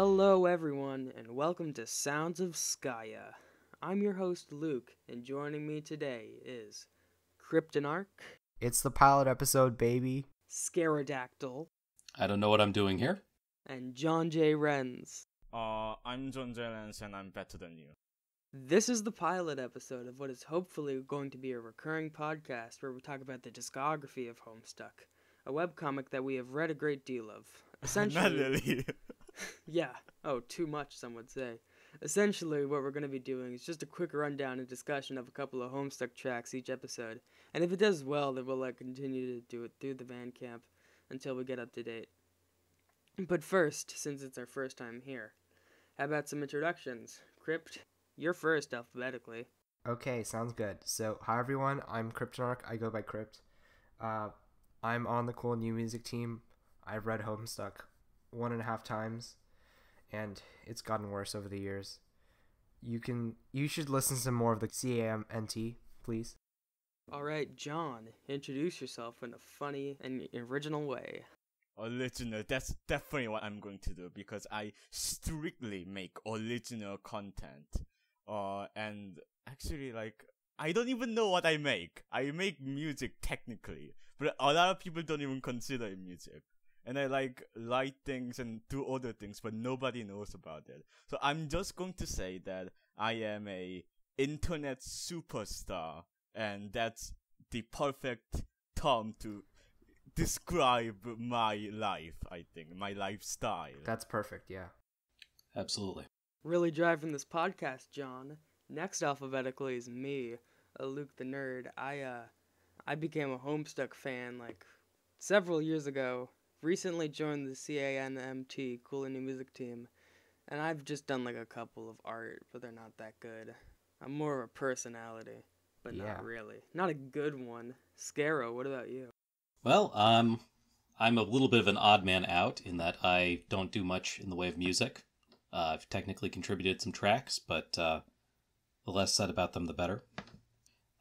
Hello everyone, and welcome to Sounds of Skaia. I'm your host Luke, and joining me today is Kryptonarch, It's the pilot episode, baby. Scaradactyl, I don't know what I'm doing here. and John J. Renz. I'm John Jellens and I'm better than you. This is the pilot episode of what is hopefully going to be a recurring podcast where we talk about the discography of Homestuck, a webcomic that we have read a great deal of. Essentially, Not really. Yeah. Oh, too much, some would say. Essentially, what we're going to be doing is just a quick rundown and discussion of a couple of Homestuck tracks each episode. And if it does well, then we'll continue to do it through the Bandcamp until we get up to date. But first, since it's our first time here, how about some introductions? Crypt, you're first alphabetically. Okay, sounds good. So, hi everyone, I'm Kryptonarch. I go by Crypt. I'm on the cool new music team. I've read Homestuck 1.5 times, and it's gotten worse over the years. You should listen to more of the CAMNT, please. Alright, John, introduce yourself in a funny and original way. Original, that's definitely what I'm going to do because I strictly make original content. And actually, I don't even know what I make. I make music technically, but a lot of people don't even consider it music. And I write things and do other things, but nobody knows about it. So I'm just going to say that I am a internet superstar, and that's the perfect term to describe my life, I think, my lifestyle. That's perfect, yeah. Absolutely. Really driving this podcast, John. Next alphabetically is me, Luke the Nerd. I became a Homestuck fan several years ago. Recently joined the CANMT, Cool Indie Music Team, and I've just done a couple of art, but they're not that good. I'm more of a personality, but Yeah. not really. Not a good one. Scaro, what about you? Well, I'm a little bit of an odd man out in that I don't do much in the way of music. I've technically contributed some tracks, but the less said about them, the better.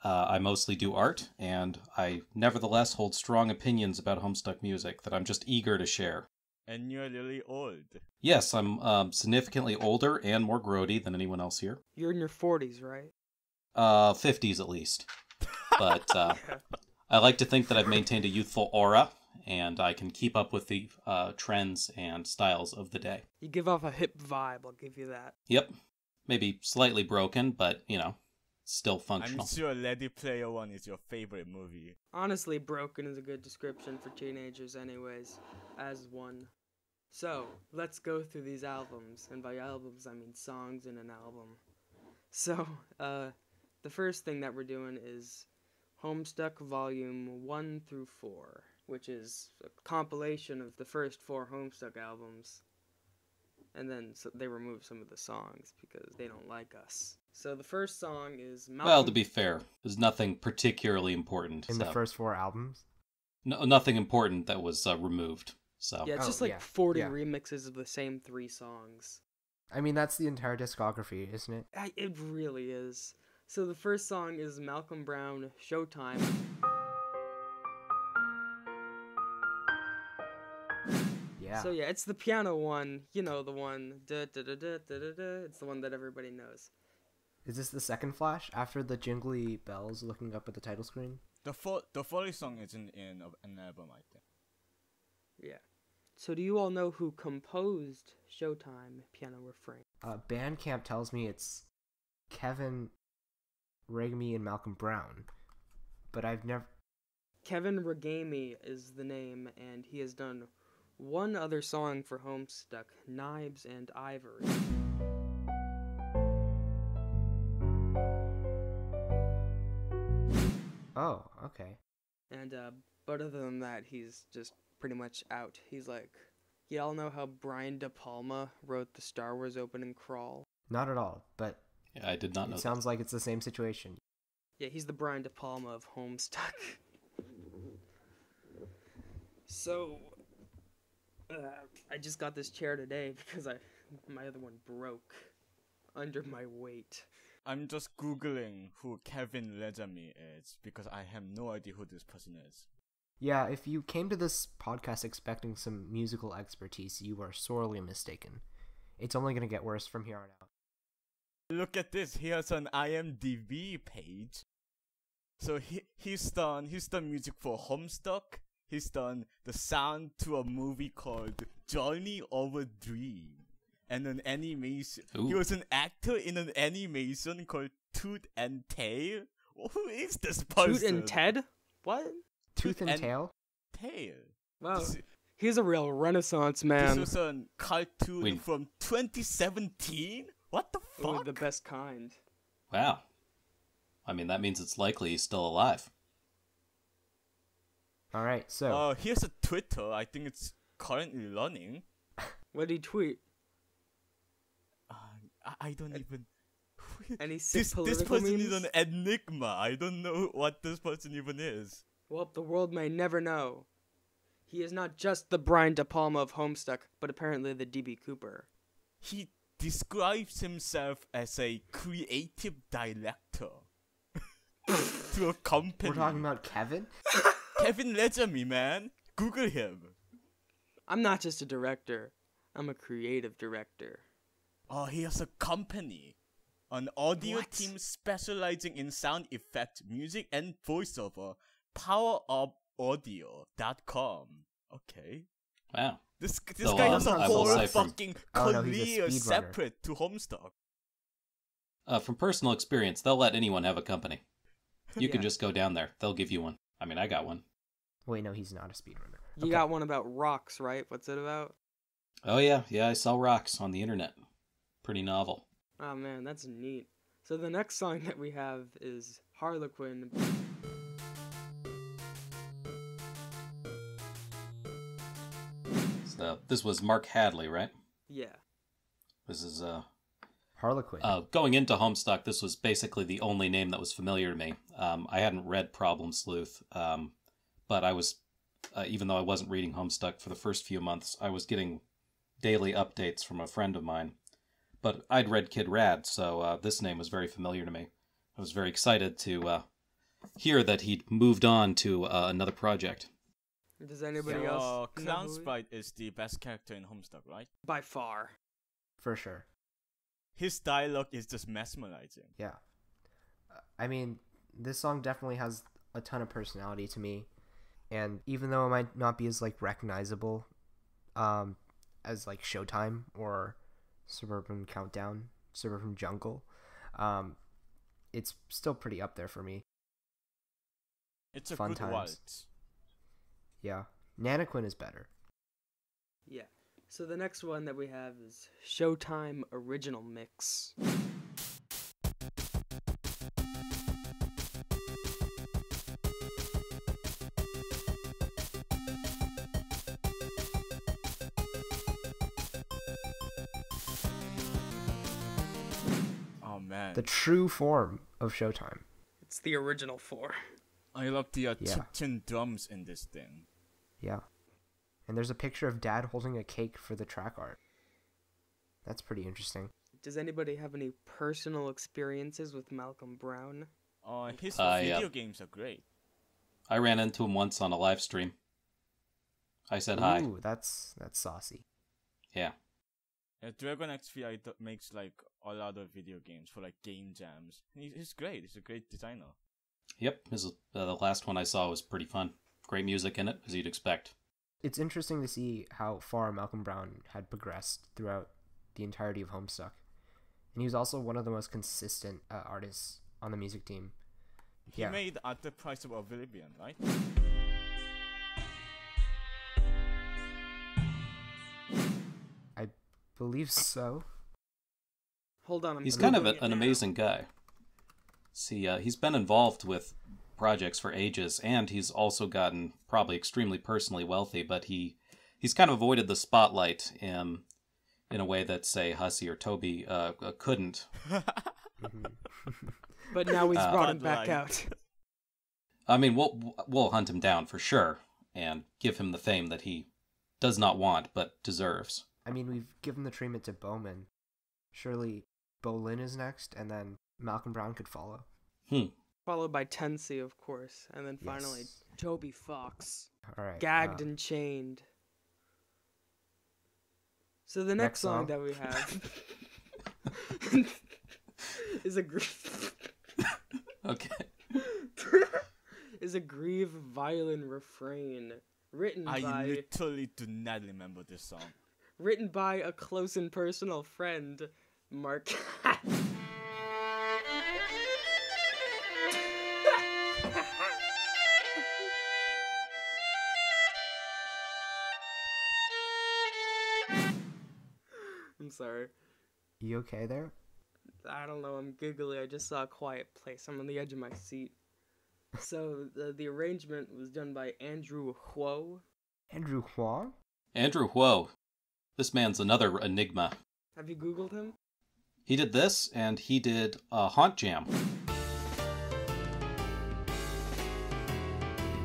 I mostly do art, and I nevertheless hold strong opinions about Homestuck music that I'm just eager to share. And you're really old. Yes, I'm significantly older and more grody than anyone else here. You're in your 40s, right? 50s at least. But I like to think that I've maintained a youthful aura, and I can keep up with the trends and styles of the day. You give off a hip vibe, I'll give you that. Yep. Maybe slightly broken, but, still I'm functional. sure Ready Player One is your favorite movie. Honestly, broken is a good description for teenagers anyways, as one. So, let's go through these albums, and by albums I mean songs in an album. So, the first thing that we're doing is Homestuck Volume 1 through 4, which is a compilation of the first 4 Homestuck albums. And then they remove some of the songs because they don't like us. So the first song is Malcolm... Well, to be fair, there's nothing particularly important. In the first 4 albums? No, nothing important that was removed. So Yeah, it's just 40 remixes of the same 3 songs. I mean, that's the entire discography, isn't it? It really is. So the first song is Malcolm Brown, Showtime. Yeah. So yeah, it's the piano one, the one, da-da-da-da-da-da-da. It's the one that everybody knows. Is this the second flash after the jingly bells looking up at the title screen? The 40 song is in an album, I think. Yeah. So do you all know who composed Showtime piano refrain? Bandcamp tells me it's Kevin Regami and Malcolm Brown, but I've never... Kevin Regami is the name, and he has done one other song for Homestuck, Knives and Ivory. Oh, okay. And, but other than that, he's just pretty much out. He's y'all know how Brian De Palma wrote the Star Wars opening crawl? Not at all, but yeah, I did not know it sounds like it's the same situation. Yeah, he's the Brian De Palma of Homestuck. So, I just got this chair today because my other one broke under my weight. I'm just Googling who Kevin Regami is because I have no idea who this person is. Yeah, if you came to this podcast expecting some musical expertise, you are sorely mistaken. it's only gonna get worse from here on out. Look at this. Here's an IMDb page. So he's done music for Homestuck. He's done the sound to a movie called Journey of a Dream, and an animation. Ooh. He was an actor in an animation called Tooth and Tail. Who is this person? Toot and Ted? What? Tooth and Tail? Tail. Wow. This, He's a real Renaissance this man. was a cartoon Wait. from 2017. What the Ooh, fuck? the best kind. Wow. I mean, that means it's likely he's still alive. All right, so Here's a Twitter. I think it's currently running. What did he tweet? I don't even. Any sick This political person memes? is an enigma. I don't know what this person even is. Well, the world may never know. He is not just the Brian De Palma of Homestuck, but apparently the DB Cooper. He describes himself as a creative director to a company. we're talking about Kevin. Kevin Ledgermy, man. Google him. I'm not just a director. I'm a creative director. Oh, he has a company. An audio What? team specializing in sound effects, music, and voiceover. PowerUpAudio.com. Okay. Wow. This So, guy has a I will whole say from- fucking Oh, no, he's a career speedrunner. separate to Homestuck. From personal experience, they'll let anyone have a company. You can Yeah. just go down there. They'll give you one. I mean, I got one. Wait, no, he's not a speedrunner. You Okay. got one about rocks, right? What's it about? Oh, yeah. Yeah, I sell rocks on the internet. Pretty novel. Oh man, that's neat. So the next song that we have is Harlequin. So, this was Mark Hadley, right? Yeah. This is, Harlequin. going into Homestuck, this was basically the only name that was familiar to me. I hadn't read Problem Sleuth, but I was, even though I wasn't reading Homestuck for the first few months, I was getting daily updates from a friend of mine. But I'd read Kid Rad, so this name was very familiar to me. I was very excited to hear that he'd moved on to another project. Does anybody So, else know Clown who he- Sprite is the best character in Homestuck, right? By far. For sure. His dialogue is just mesmerizing. Yeah. I mean, this song definitely has a ton of personality to me. And even though it might not be as, like, recognizable as, like, Showtime or Suburban Countdown, Suburban Jungle, it's still pretty up there for me. It's a Fun good times. waltz. Yeah. Nanaquin is better. Yeah. So the next one that we have is Showtime Original Mix. Oh man, The true form of Showtime. It's the original four. I love the Yeah. Egyptian drums in this thing. Yeah. And there's a picture of Dad holding a cake for the track art. That's pretty interesting. Does anybody have any personal experiences with Malcolm Brown? His Yeah. video games are great. I ran into him once on a live stream. I said hi. Ooh, that's saucy. Yeah. Dragon XVI makes like a lot of video games for like game jams. He's great. He's a great designer. Yep. The last one I saw was pretty fun. Great music in it, as you'd expect. It's interesting to see how far Malcolm Brown had progressed throughout the entirety of Homestuck. And he was also one of the most consistent artists on the music team. He Yeah. made At the Price of Oblivion, right? I believe so. Hold on, I'm He's kind of Googling it an now. amazing guy. See, he's been involved with projects for ages, and he's also gotten probably extremely personally wealthy, but he's kind of avoided the spotlight in a way that, say, Hussey or Toby couldn't. But now he's brought him Bud back Light. out. I mean, we'll hunt him down for sure, and give him the fame that he does not want, but deserves. I mean, we've given the treatment to Bowman. Surely Bolin is next, and then Malcolm Brown could follow. Followed by Tensei, of course. And then finally, Yes. Toby Fox. All right. Gagged and chained. So the next Next song song. that we have is a Okay. is a grieve violin refrain written I by literally do not remember this song. a close and personal friend, Mark. I'm sorry. You okay there? I don't know. I'm giggly. I just saw a quiet place. I'm on the edge of my seat. So the arrangement was done by Andrew Huo. Andrew Huang? Andrew Huo. This man's another enigma. Have you Googled him? He did this, and he did Haunt Jam.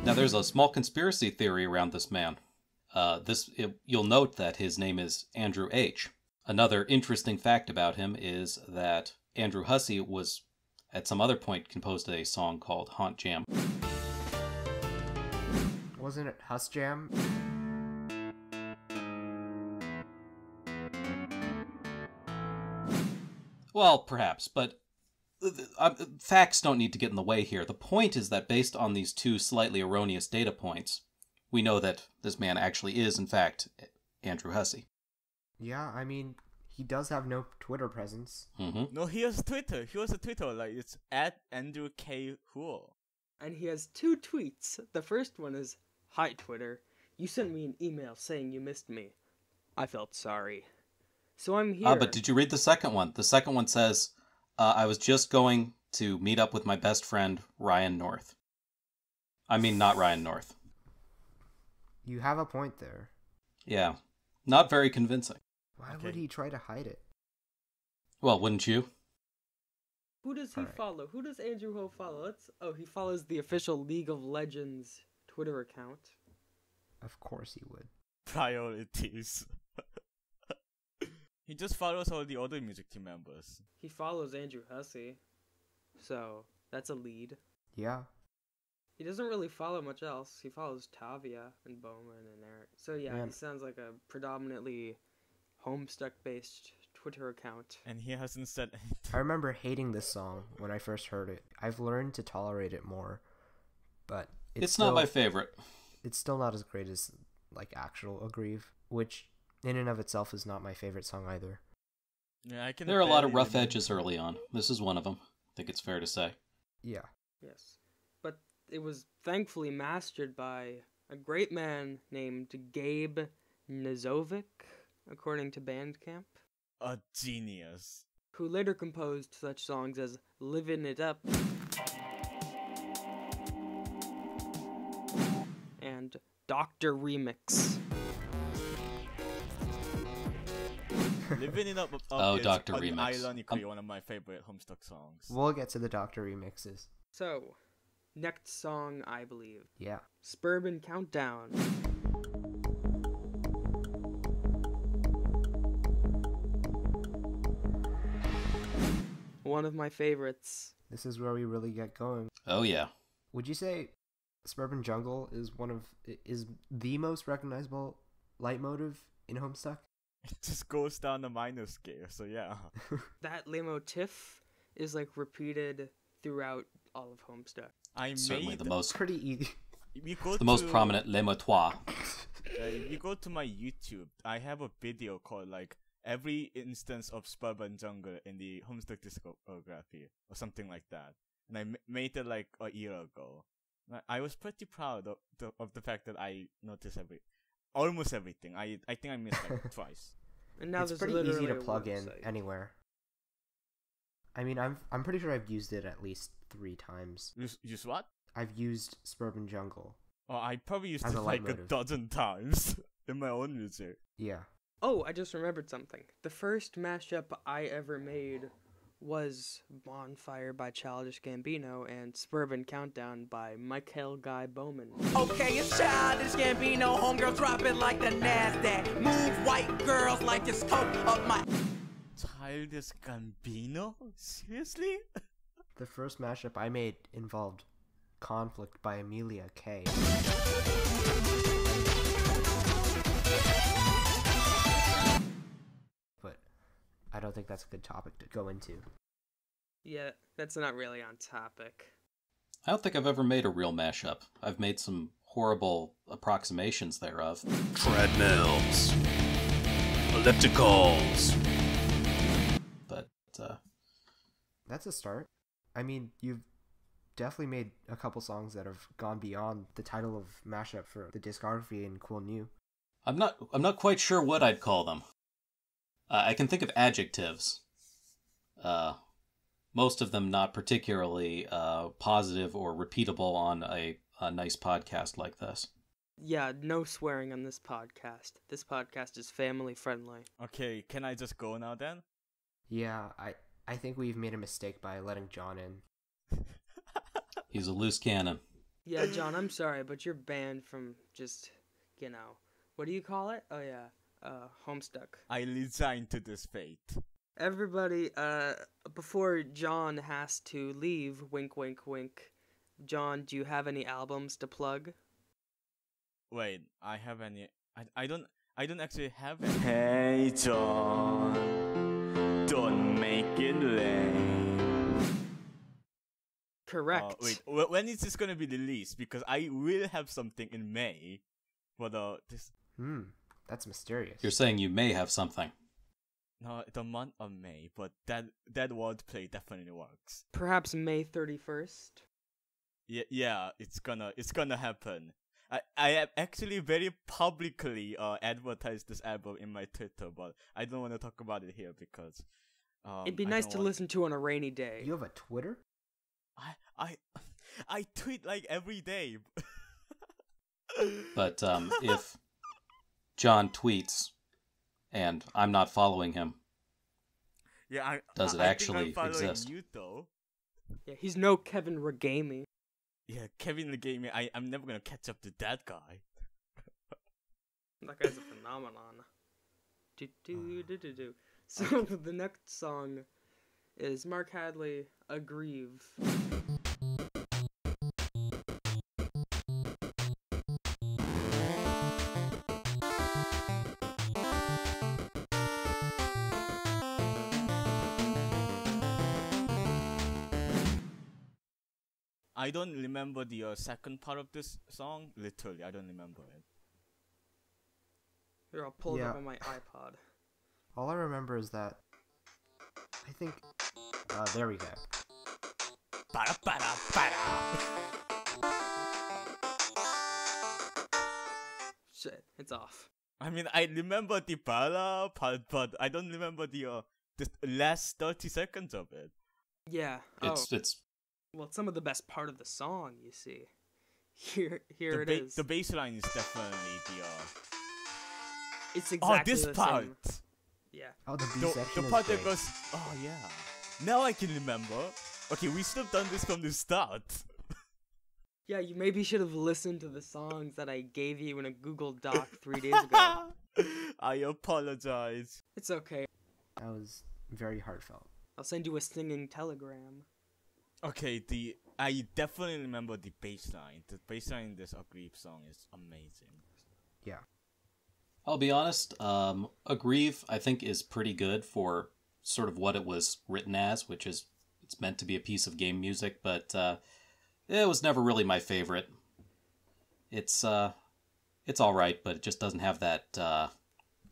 Now, there's a small conspiracy theory around this man. You'll note that his name is Andrew H. Another interesting fact about him is that Andrew Hussey was, at some other point, composed a song called Haunt Jam. Wasn't it Huss Jam? Well, perhaps, but facts don't need to get in the way here. The point is that based on these two slightly erroneous data points, we know that this man actually is, in fact, Andrew Hussey. Yeah, I mean, he does have no Twitter presence. Mm-hmm. No, he has Twitter. He has a Twitter, like, it's at Andrew K. Huo. And he has 2 tweets. The first one is, "Hi Twitter, you sent me an email saying you missed me. I felt sorry. So I'm here." But did you read the second one? The second one says, I was just going to meet up with my best friend, Ryan North. I mean, not Ryan North. You have a point there. Yeah, not very convincing. Why Okay. would he try to hide it? Well, wouldn't you? Who does he Alright. follow? Who does Andrew Ho follow? He follows the official League of Legends Twitter account. Of course he would. Priorities. He just follows all the other music team members. He follows Andrew Hussey. So, that's a lead. Yeah. He doesn't really follow much else. He follows Tavia and Bowman and Eric. So yeah, Yeah. he sounds like a predominantly Homestuck-based Twitter account. And he hasn't said anything. I remember hating this song when I first heard it. I've learned to tolerate it more, but It's not my favorite. It's still not as great as, like, actual Aggrieve, which in and of itself is not my favorite song either. Yeah, I can There are a lot of barely rough remember. edges early on. This is one of them. I think it's fair to say. Yeah. Yes. But it was thankfully mastered by a great man named Gabe Nazovic, according to Bandcamp, A genius. who later composed such songs as Livin' It Up and Dr. Remix. Living It Up, Oh, is Dr. Remix. ironically one of my favorite Homestuck songs. We'll get to the Doctor remixes. So, next song, I believe. Yeah. Suburban Countdown. One of my favorites. This is where we really get going. Oh, yeah. Would you say Suburban Jungle is the most recognizable leitmotif in Homestuck? It just goes down the minor scale, so yeah. That leitmotif is like repeated throughout all of Homestuck. It's certainly made the most Pretty easy. we go the most to- prominent le motois. If you go to my YouTube, I have a video called like every instance of Suburban Jungle in the Homestuck discography or something like that, and I made it like a year ago. I was pretty proud of the fact that I noticed almost everything. I think I missed like twice. And now It's there's pretty literally easy to a plug in website. anywhere. I mean, I'm pretty sure I've used it at least 3 times. Use what? I've used Suburban Jungle. Oh, I probably used As it a like a leitmotif. dozen times in my own music. Yeah. Oh, I just remembered something. The first mashup I ever made was Bonfire by Childish Gambino and Suburban Countdown by Michael Guy Bowman. Okay, it's Childish Gambino, homegirl drop it like the NASDAQ. Move white girls like it's coke up my... Childish Gambino? Seriously? The first mashup I made involved Conflict by Amelia K. don't think that's a good topic to go into. Yeah, that's not really on topic. I don't think I've ever made a real mashup. I've made some horrible approximations thereof. Treadmills. Ellipticals. But, That's a start. I mean, you've definitely made a couple songs that have gone beyond the title of mashup for the discography in Cool New. I'm not quite sure what I'd call them. I can think of adjectives. Most of them not particularly positive or repeatable on a nice podcast like this. Yeah, no swearing on this podcast. This podcast is family friendly. Okay, can I just go now then? Yeah, I think we've made a mistake by letting John in. He's a loose cannon. Yeah, John, I'm sorry, but you're banned from just, what do you call it? Oh yeah, Homestuck. I resign to this fate. Everybody, before John has to leave, wink, wink, wink. John, do you have any albums to plug? Wait, I have any? I don't actually have any. Hey John, don't make it lame. Correct. Wait, when is this gonna be released? Because I will have something in May for this. That's mysterious. You're saying you may have something. No, the month of May, but that wordplay definitely works. Perhaps May 31st. Yeah, it's gonna happen. I have actually very publicly advertised this album in my Twitter, but I don't want to talk about it here because It'd be nice to listen to on a rainy day. You have a Twitter? I tweet like every day. But if John tweets and I'm not following him, Yeah, does it I actually think I'm following exist? you though. Yeah, he's no Kevin Regami. Yeah, Kevin the Game. I'm never gonna catch up to that guy. That guy's a phenomenon. Do. So the next song is Mark Hadley, "Aggrieve." I don't remember the second part of this song. Literally, I don't remember it. Here, I'll pull it up Yeah. on my iPod. All I remember is that I think there we go. Shit, it's off. I mean, I remember the bala part, but I don't remember the last 30 seconds of it. Yeah. It's Well, it's some of the best part of the song, you see. Here the it is. The bass line is definitely the It's exactly this the part. same. Yeah. Oh, the B The section is part that great. goes. Oh yeah. Now I can remember. Okay, we should have done this from the start. Yeah, you maybe should have listened to the songs that I gave you in a Google Doc 3 days ago. I apologize. It's okay. That was very heartfelt. I'll send you a singing telegram. Okay, I definitely remember the bass line. The bass line in this Aggrieve song is amazing. Yeah. I'll be honest, Aggrieve, I think, is pretty good for sort of what it was written as, which is it's meant to be a piece of game music, but it was never really my favorite. It's all right, but it just doesn't have that hook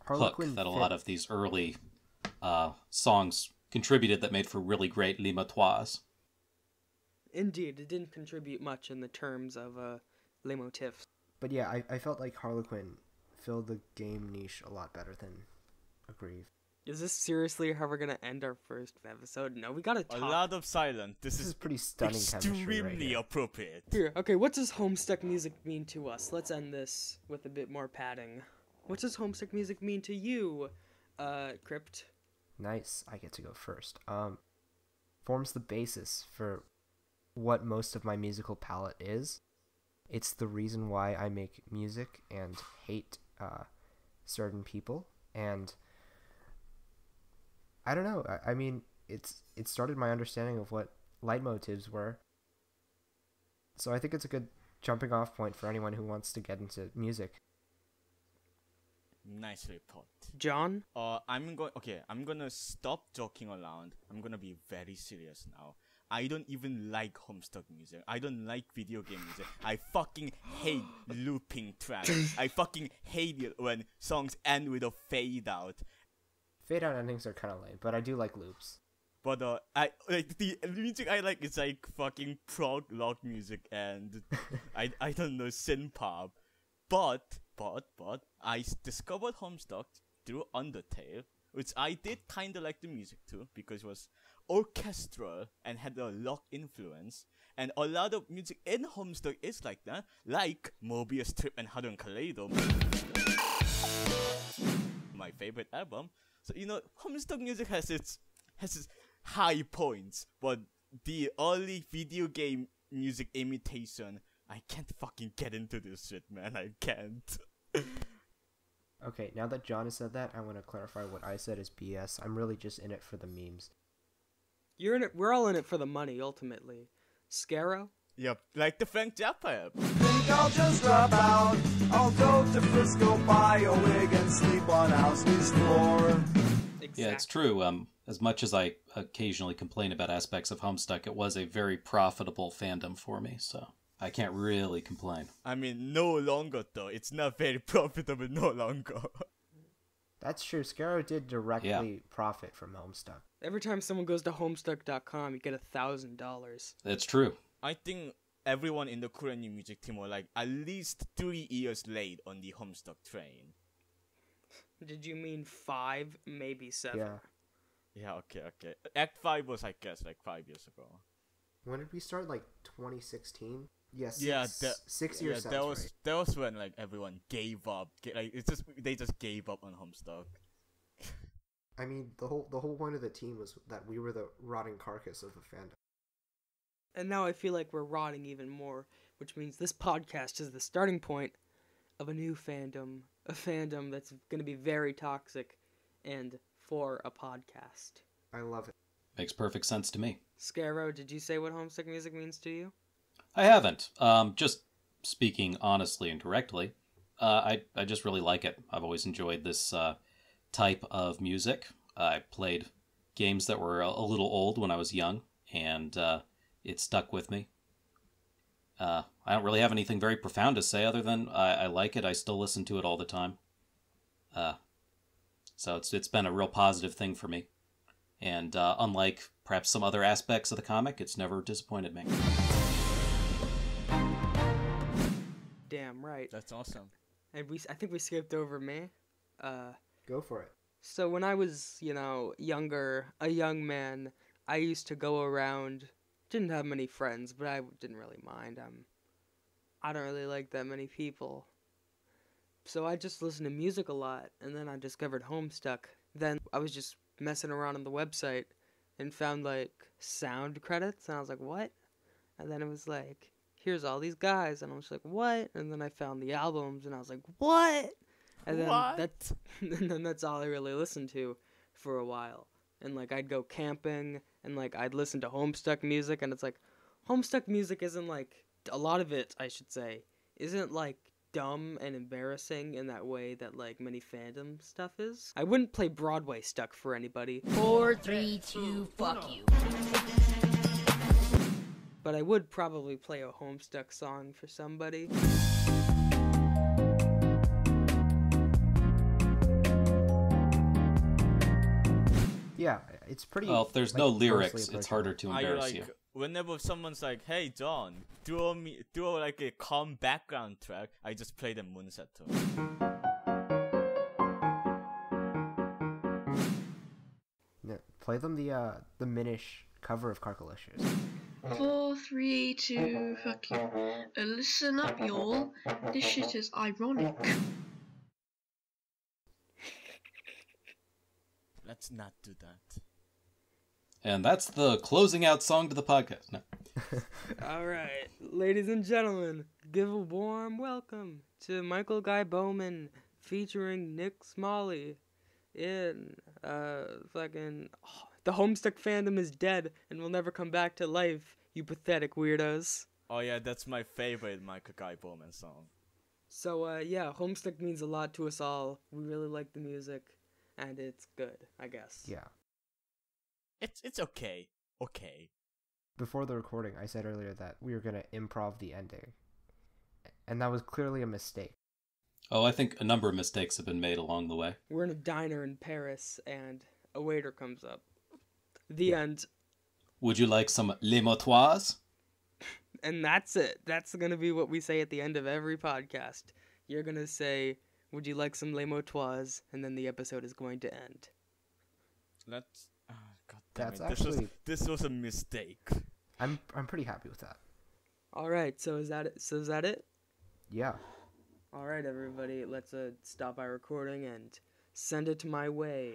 Harlequin that a fit. lot of these early songs contributed that made for really great limatoires. Indeed, it didn't contribute much in the terms of les motifs. But yeah, I felt like Harlequin filled the game niche a lot better than Aggrieve. Is this seriously how we're gonna end our first episode? No, we gotta A talk. lot of silence. This This is is pretty stunning chemistry right extremely here. appropriate. Here, okay, what does Homestuck music mean to us? Let's end this with a bit more padding. What does Homestuck music mean to you, Crypt? Nice, I get to go first. Forms the basis for what most of my musical palette is. It's the reason why I make music and hate certain people, and I don't know. I mean, it started my understanding of what leitmotifs were. So I think it's a good jumping off point for anyone who wants to get into music. Nicely put. John? I'm gonna stop joking around. I'm gonna be very serious now. I don't even like Homestuck music. I don't like video game music. I fucking hate looping tracks. I fucking hate it when songs end with a fade out. Fade out endings are kind of lame, but I do like loops. But I like the music I like is like fucking prog rock music and I don't know, synth pop. But I discovered Homestuck through Undertale, which I did kinda like the music too, because it was orchestral and had a rock influence. And a lot of music in Homestuck is like that, like Mobius Trip and Hadron Collider, my favorite album. So Homestuck music has its high points, but the early video game music imitation, I can't fucking get into this shit, man. I can't. Okay, now that John has said that, I want to clarify what I said is BS. I'm really just in it for the memes. You're in it. We're all in it for the money, ultimately. Scaro? Yep, like the Frank Zappa app. Think I'll just drop out. I'll go to Frisco, buy a wig, and sleep on Housley's floor. Exactly. Yeah, it's true. As much as I occasionally complain about aspects of Homestuck, it was a very profitable fandom for me, so I can't really complain. I mean, no longer though. It's not very profitable no longer. That's true. Scaro did directly profit from Homestuck. Every time someone goes to Homestuck.com, you get $1,000. It's true. I think everyone in the Korean new music team were like at least 3 years late on the Homestuck train. Did you mean 5, maybe 7? Yeah. Yeah, okay. Act 5 was, I guess, like 5 years ago. When did we start? Like 2016? Yes. Yeah, 6 years. that was when like everyone gave up. They just gave up on Homestuck. I mean, the whole point of the team was that we were the rotting carcass of the fandom. And now I feel like we're rotting even more, which means this podcast is the starting point of a new fandom. A fandom that's going to be very toxic and for a podcast. I love it. Makes perfect sense to me. Scaro, did you say what Homestuck music means to you? I haven't. Just speaking honestly and directly, I just really like it. I've always enjoyed this type of music. I played games that were a little old when I was young, and it stuck with me. I don't really have anything very profound to say other than I like it. I still listen to it all the time. So it's been a real positive thing for me. And unlike perhaps some other aspects of the comic, it's never disappointed me. Damn right. That's awesome. And I think we skipped over me. Go for it. So when I was, younger, a young man, I used to go around. Didn't have many friends, but I didn't really mind. I don't really like that many people. So I just listened to music a lot, and then I discovered Homestuck. Then I was just messing around on the website and found, sound credits, and I was like, what? And then it was like, here's all these guys, and I was like, what? And then I found the albums, and I was like, what? And then that's all I really listened to for a while. And, I'd go camping, and, I'd listen to Homestuck music, and it's like, Homestuck music isn't, a lot of it, I should say, isn't, dumb and embarrassing in that way that, many fandom stuff is. I wouldn't play Broadway stuck for anybody. 4, 3, 2, fuck you. But I would probably play a Homestuck song for somebody. Yeah, it's pretty... Well, if there's no lyrics, it's harder to I embarrass you. whenever someone's like, "Hey John, do a calm background track," I just play the Moonsetter. No, play them the Minish cover of Carcalicious. 4, 3, 2, fuck you. Listen up, y'all. This shit is ironic. Let's not do that. And that's the closing out song to the podcast. No. All right, ladies and gentlemen, give a warm welcome to Michael Guy Bowman featuring Nick Smalley in the Homestuck fandom is dead and will never come back to life, you pathetic weirdos. Oh yeah, that's my favorite Michael Guy Bowman song. So, yeah, Homestuck means a lot to us all. We really like the music, and it's good, I guess. Yeah. It's okay. Okay. Before the recording, I said earlier that we were going to improv the ending. And that was clearly a mistake. Oh, I think a number of mistakes have been made along the way. We're in a diner in Paris, and a waiter comes up. The end. Would you like some Les Motoires? And that's it. That's going to be what we say at the end of every podcast. You're going to say, would you like some Les Motoires? And then the episode is going to end. Let's... Oh, God damn That's it. actually... This was a mistake. I'm pretty happy with that. All right, so is that it? Yeah. All right, everybody, let's stop our recording and send it my way.